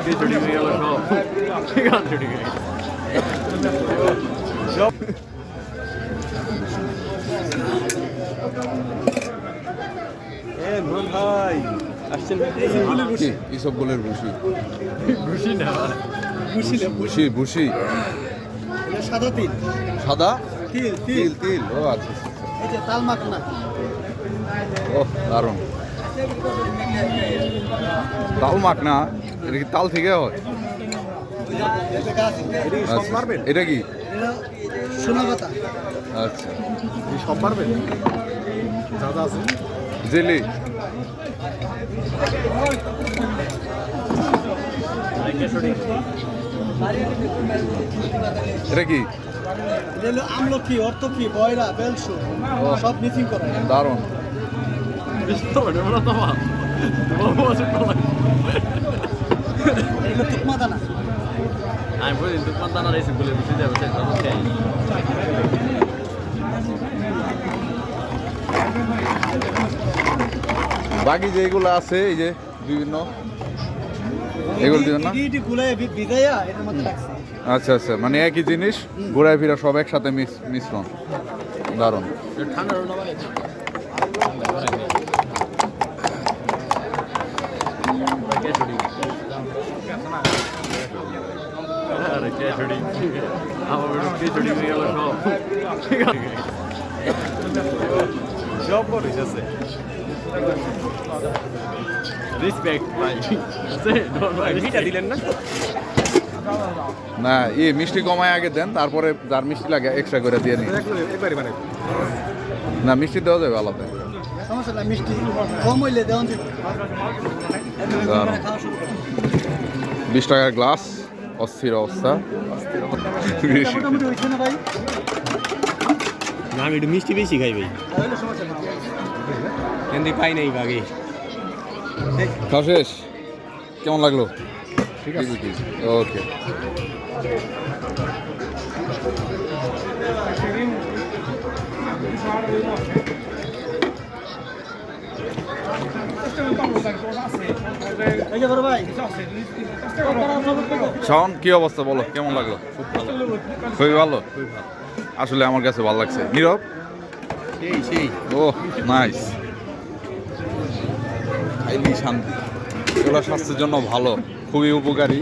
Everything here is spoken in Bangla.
খিচুড়ি হয়ে গেল সব খিচুড়ি হয়ে গেল সব ভাই আসছেন এইসব গোলের ভুসি খুশি না ভুসি ভুসি সাদা তিল সাদা তিল তিল তিল ও আচ্ছা এই যে তাল মাখনা ও দারুণ তাল মাখনা এটা কি তাল থেকে হয় এটা কি সোনা পাতা আচ্ছা সব পারবেন দাদা আছে জেলি এটা কি আমলকি অর্থকি বয়রা বেলসু সব মিক্সিং করা দারুণ এগুলো তুকমা দানা আমি বলি দোকান দানা রয়েছে বলে বুঝতে যাবে বাকি যেগুলো আছে এই যে বিভিন্ন এগুলো দিবেন না আচ্ছা আচ্ছা মানে একই জিনিস ঘোরায় ফিরা সব একসাথে মিশ্রণ দারুণ ঠান্ডা খিচুড়ি হয়ে গেল সব সব আছে রেসপেক্ট ভাই মিটা দিলেন না না মিষ্টি কমায় আগে দেন তারপরে যার মিষ্টি লাগে এক্সট্রা করে দিয়ে নিন না মিষ্টি দেওয়া যাবে আলাদা সমস্যা না মিষ্টি কম হইলে দেওয়া 20 টাকার গ্লাস অস্থির অবস্থা মোটামুটি হইছে না ভাই না আমি একটু মিষ্টি বেশি খাই ভাই কিন্তু পাই নাই বাগে খাওয়া শেষ কেমন লাগলো ঠিক আছে ওকে শাওন কি অবস্থা বলো কেমন লাগলো খুবই ভালো আসলে আমার কাছে ভালো লাগছে নীরব ও নাইস খাইলি শান্তি এগুলো স্বাস্থ্যের জন্য ভালো খুবই উপকারী